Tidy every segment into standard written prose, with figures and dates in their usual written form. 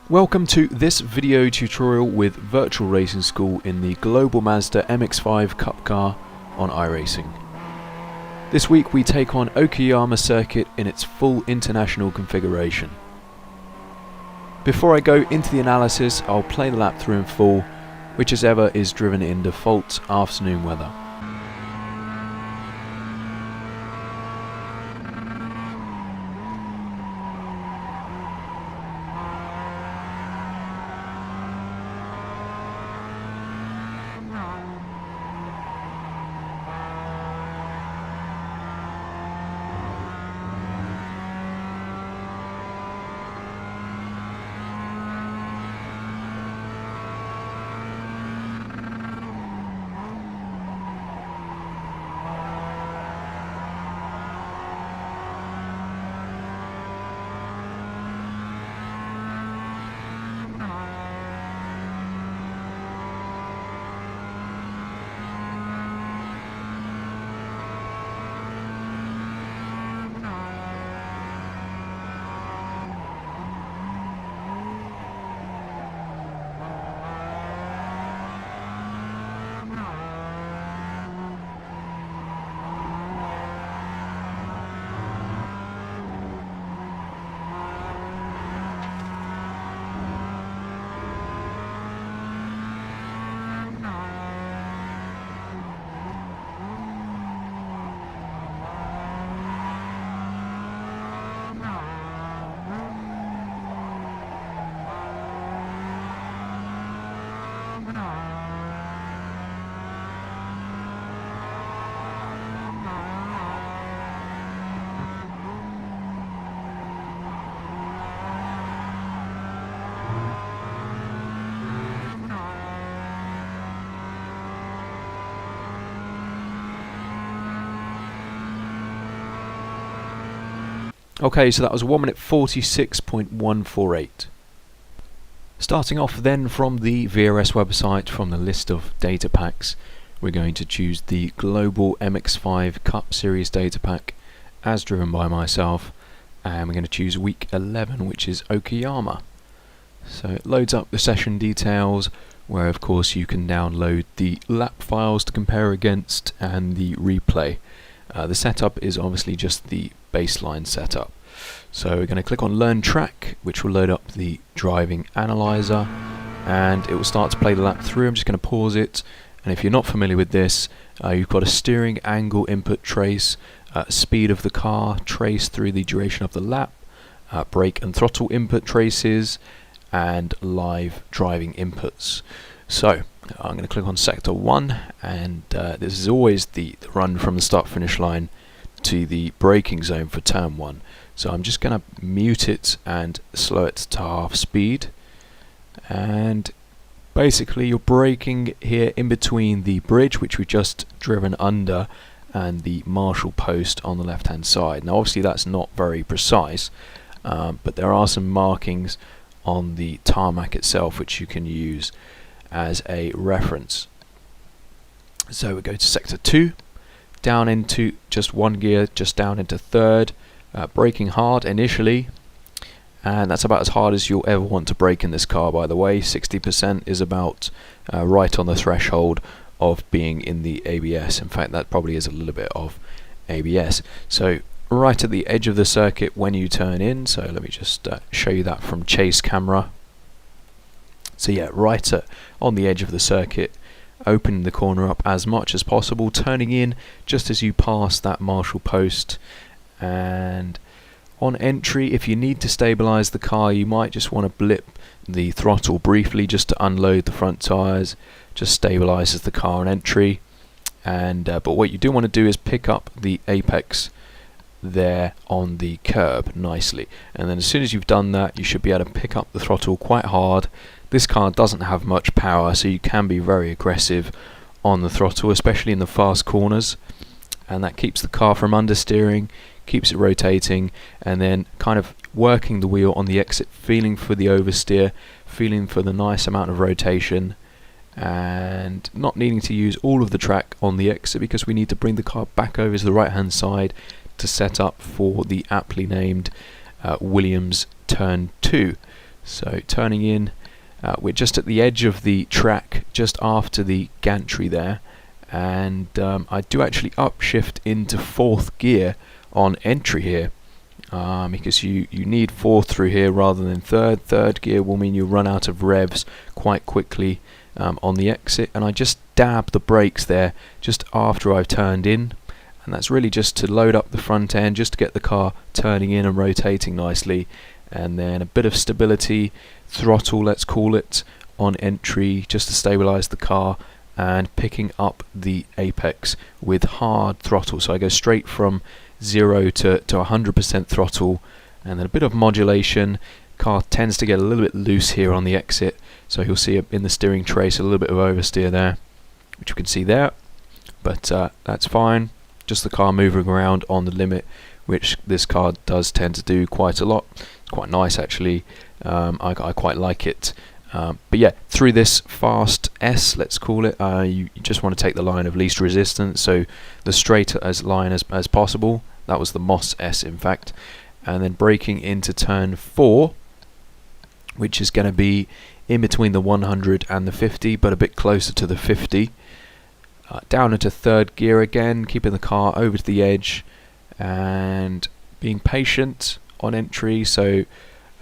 Welcome to this video tutorial with Virtual Racing School in the global Mazda MX-5 Cup car on iRacing. This week we take on Okayama circuit in its full international configuration. Before I go into the analysis, I'll play the lap through in full, which as ever is driven in default afternoon weather. Okay, so that was 1 minute 46.148. Starting off then from the VRS website, from the list of data packs, we're going to choose the global MX-5 Cup Series data pack as driven by myself, and we're going to choose week 11, which is Okayama. So it loads up the session details, where of course you can download the lap files to compare against and the replay. The setup is obviously just the baseline setup. So we're going to click on Learn Track, which will load up the driving analyzer, and it will start to play the lap through. I'm just going to pause it, and if you're not familiar with this, you've got a steering angle input trace, speed of the car trace through the duration of the lap, brake and throttle input traces, and live driving inputs. So I'm going to click on sector 1, and this is always the run from the start finish line to the braking zone for turn 1. So I'm just going to mute it and slow it to half speed, and basically you're braking here in between the bridge, which we've just driven under, and the marshal post on the left hand side. Now obviously that's not very precise, but there are some markings on the tarmac itself which you can use as a reference. So we go to sector 2, down into just one gear, just down into third, braking hard initially, and that's about as hard as you'll ever want to brake in this car, by the way. 60% is about right on the threshold of being in the ABS. In fact, that probably is a little bit of ABS. So right at the edge of the circuit when you turn in, so let me just show you that from chase camera. So yeah, right on the edge of the circuit, opening the corner up as much as possible, turning in just as you pass that marshal post, and on entry, if you need to stabilize the car, you might just want to blip the throttle briefly just to unload the front tires. Just stabilizes the car on entry, and but what you do want to do is pick up the apex there on the curb nicely, and then as soon as you've done that, you should be able to pick up the throttle quite hard. This car doesn't have much power, so you can be very aggressive on the throttle, especially in the fast corners, and that keeps the car from understeering, keeps it rotating, and then kind of working the wheel on the exit, feeling for the oversteer, feeling for the nice amount of rotation, and not needing to use all of the track on the exit because we need to bring the car back over to the right hand side to set up for the aptly named Williams turn 2. So turning in, we're just at the edge of the track, just after the gantry there, and I do actually upshift into 4th gear on entry here, because you need 4th through here rather than 3rd. 3rd gear will mean you run out of revs quite quickly on the exit, and I just dab the brakes there just after I've turned in, and that's really just to load up the front end, just to get the car turning in and rotating nicely, and then a bit of stability, throttle let's call it, on entry just to stabilize the car, and picking up the apex with hard throttle. So I go straight from 0 to 100% throttle, and then a bit of modulation. Car tends to get a little bit loose here on the exit, so you'll see in the steering trace a little bit of oversteer there, which you can see there, but that's fine. Just the car moving around on the limit, which this car does tend to do quite a lot. It's quite nice actually. I quite like it. But yeah, through this fast S, let's call it, you just want to take the line of least resistance, so the straight as line as possible. That was the Moss S in fact. And then braking into turn 4, which is going to be in between the 100 and the 50, but a bit closer to the 50. Down into 3rd gear again, keeping the car over to the edge and being patient on entry. So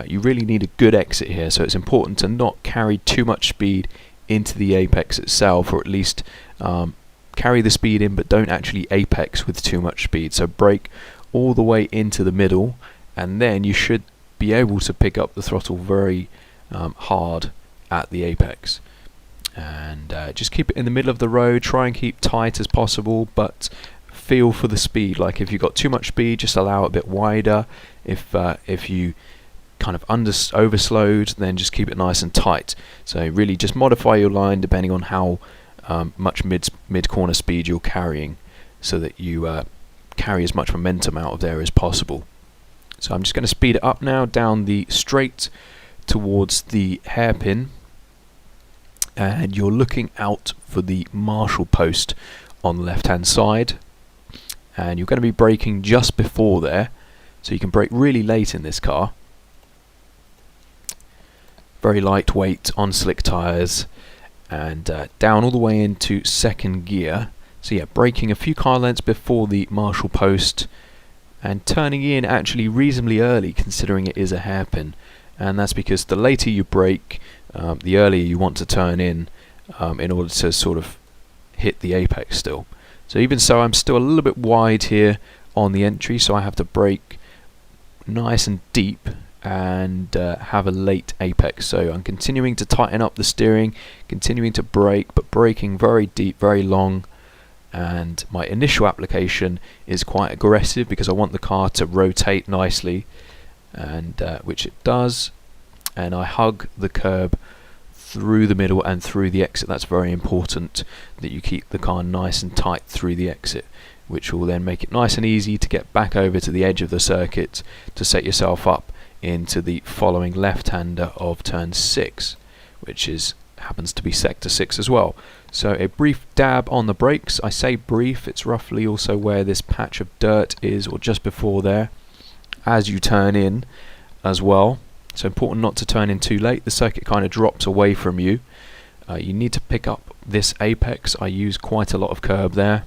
you really need a good exit here, so it's important to not carry too much speed into the apex itself, or at least carry the speed in but don't actually apex with too much speed. So brake all the way into the middle, and then you should be able to pick up the throttle very hard at the apex. And just keep it in the middle of the road, try and keep tight as possible, but feel for the speed. Like if you've got too much speed, just allow it a bit wider. If you kind of overslowed, then just keep it nice and tight. So really just modify your line depending on how much mid-corner speed you're carrying, so that you carry as much momentum out of there as possible. So I'm just going to speed it up now down the straight towards the hairpin, and you're looking out for the marshal post on the left hand side, and you're going to be braking just before there, so you can brake really late in this car. Very lightweight on slick tyres, and down all the way into 2nd gear. So yeah, braking a few car lengths before the marshal post, and turning in actually reasonably early considering it is a hairpin, and that's because the later you brake, the earlier you want to turn in order to sort of hit the apex still. So even so, I'm still a little bit wide here on the entry, so I have to brake nice and deep and have a late apex. So I'm continuing to tighten up the steering, continuing to brake, but braking very deep, very long. And my initial application is quite aggressive because I want the car to rotate nicely, and which it does. And I hug the curb through the middle and through the exit. That's very important that you keep the car nice and tight through the exit, which will then make it nice and easy to get back over to the edge of the circuit to set yourself up into the following left-hander of turn 6, which happens to be sector 6 as well. So a brief dab on the brakes. I say brief, it's roughly also where this patch of dirt is, or just before there, as you turn in as well. So important not to turn in too late. The circuit kind of drops away from you. You need to pick up this apex. I use quite a lot of curb there,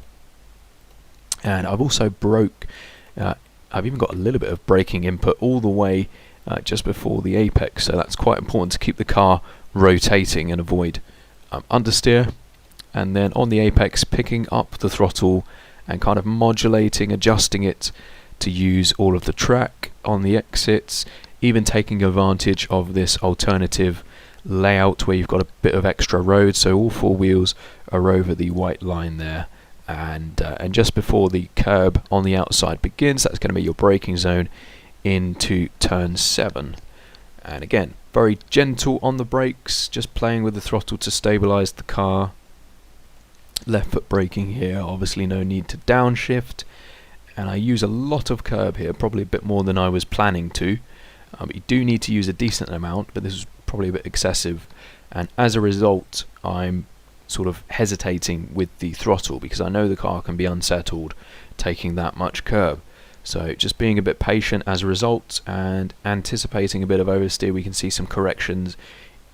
and I've also I've even got a little bit of braking input all the way just before the apex, so that's quite important to keep the car rotating and avoid understeer. And then on the apex, picking up the throttle and kind of modulating, adjusting it to use all of the track on the exits, even taking advantage of this alternative layout where you've got a bit of extra road, so all 4 wheels are over the white line there. And just before the curb on the outside begins, that's going to be your braking zone into turn 7. And again, very gentle on the brakes, just playing with the throttle to stabilize the car. Left foot braking here, obviously no need to downshift, and I use a lot of curb here, probably a bit more than I was planning to. You do need to use a decent amount, but this is probably a bit excessive, and as a result I'm sort of hesitating with the throttle because I know the car can be unsettled taking that much curb. So just being a bit patient as a result and anticipating a bit of oversteer. We can see some corrections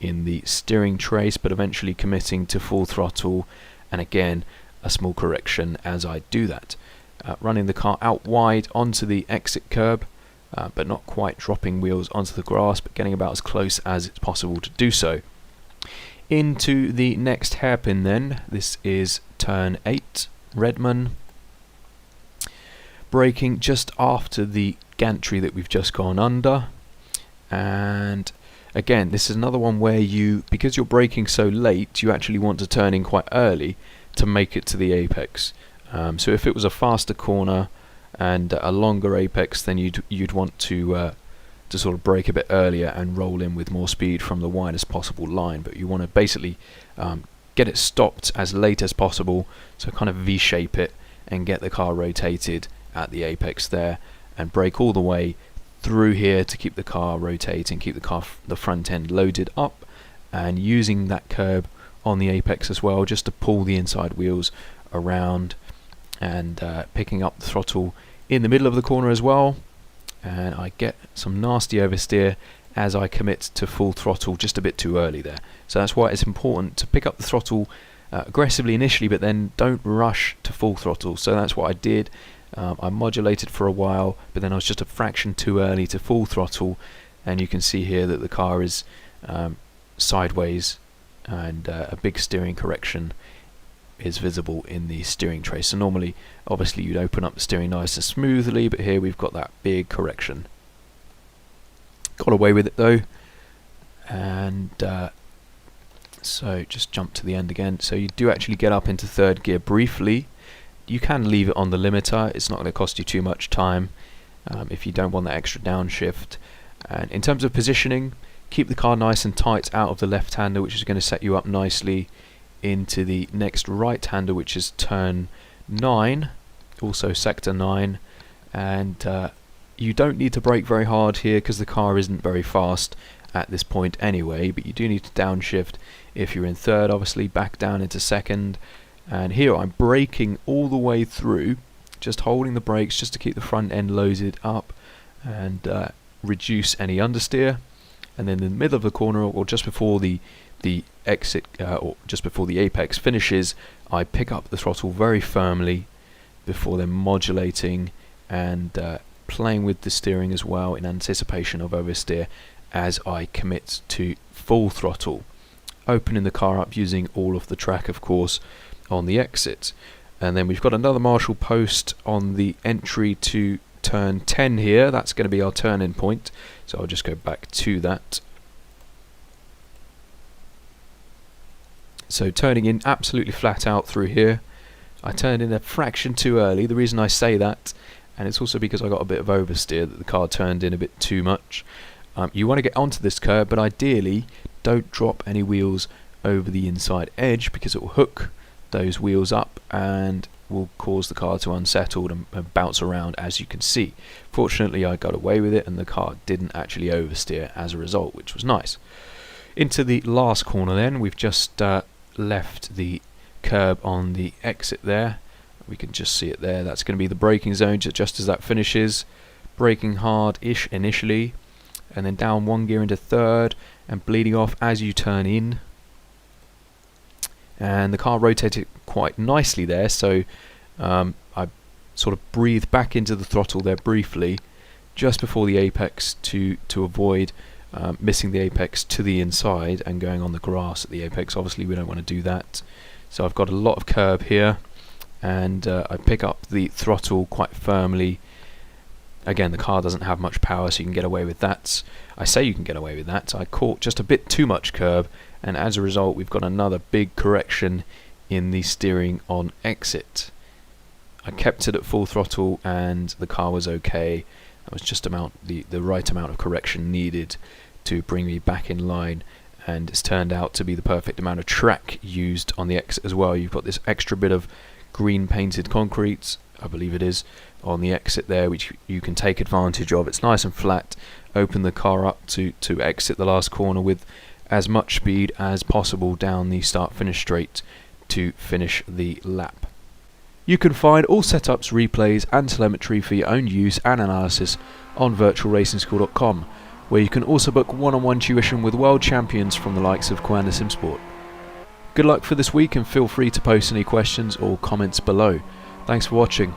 in the steering trace, but eventually committing to full throttle, and again a small correction as I do that. Running the car out wide onto the exit curb, but not quite dropping wheels onto the grass, but getting about as close as it's possible to do so. Into the next hairpin then. This is turn 8, Redman. Braking just after the gantry that we've just gone under, and again this is another one where because you're braking so late, you actually want to turn in quite early to make it to the apex. So if it was a faster corner and a longer apex, then you'd want to sort of brake a bit earlier and roll in with more speed from the widest possible line. But you want to basically get it stopped as late as possible, so kind of V-shape it and get the car rotated at the apex there, and brake all the way through here to keep the car rotating, keep the front end loaded up, and using that curb on the apex as well just to pull the inside wheels around, and picking up the throttle in the middle of the corner as well. And I get some nasty oversteer as I commit to full throttle just a bit too early there. So that's why it's important to pick up the throttle aggressively initially, but then don't rush to full throttle. So that's what I did. I modulated for a while, but then I was just a fraction too early to full throttle, and you can see here that the car is sideways, and a big steering correction is visible in the steering trace. So normally, obviously, you'd open up the steering nice and smoothly, but here we've got that big correction. Got away with it though, and so just jump to the end again. So you do actually get up into third gear briefly. You can leave it on the limiter, it's not going to cost you too much time if you don't want that extra downshift. And in terms of positioning, keep the car nice and tight out of the left-hander, which is going to set you up nicely into the next right-hander, which is turn 9, also sector 9. And you don't need to brake very hard here because the car isn't very fast at this point anyway, but you do need to downshift if you're in third, obviously back down into second. And here I'm braking all the way through, just holding the brakes just to keep the front end loaded up and reduce any understeer. And then in the middle of the corner, or just before the exit, or just before the apex finishes, I pick up the throttle very firmly before then modulating and playing with the steering as well in anticipation of oversteer as I commit to full throttle. Opening the car up using all of the track, of course, on the exit. And then we've got another marshal post on the entry to turn 10 here. That's going to be our turn-in point, so I'll just go back to that. So turning in absolutely flat out through here. I turned in a fraction too early. The reason I say that, and it's also because I got a bit of oversteer, that the car turned in a bit too much. You want to get onto this curb, but ideally don't drop any wheels over the inside edge, because it will hook those wheels up and will cause the car to unsettle and bounce around, as you can see. Fortunately, I got away with it and the car didn't actually oversteer as a result, which was nice. Into the last corner then, we've just left the curb on the exit there. We can just see it there. That's going to be the braking zone just as that finishes. Braking hard-ish initially, and then down one gear into third and bleeding off as you turn in. And the car rotated quite nicely there, so I sort of breathed back into the throttle there briefly just before the apex to avoid missing the apex to the inside and going on the grass at the apex. Obviously we don't want to do that, so I've got a lot of curb here, and I pick up the throttle quite firmly. Again, the car doesn't have much power, so you can get away with that. I say you can get away with that. I caught just a bit too much curb, and as a result we've got another big correction in the steering on exit. I kept it at full throttle and the car was okay. That was just the right amount of correction needed to bring me back in line, and it's turned out to be the perfect amount of track used on the exit as well. You've got this extra bit of green painted concrete, I believe it is, on the exit there, which you can take advantage of. It's nice and flat. Open the car up to exit the last corner with as much speed as possible down the start-finish straight to finish the lap. You can find all setups, replays and telemetry for your own use and analysis on virtualracingschool.com, where you can also book one-on-one tuition with world champions from the likes of Kwanda Simsport. Good luck for this week and feel free to post any questions or comments below. Thanks for watching.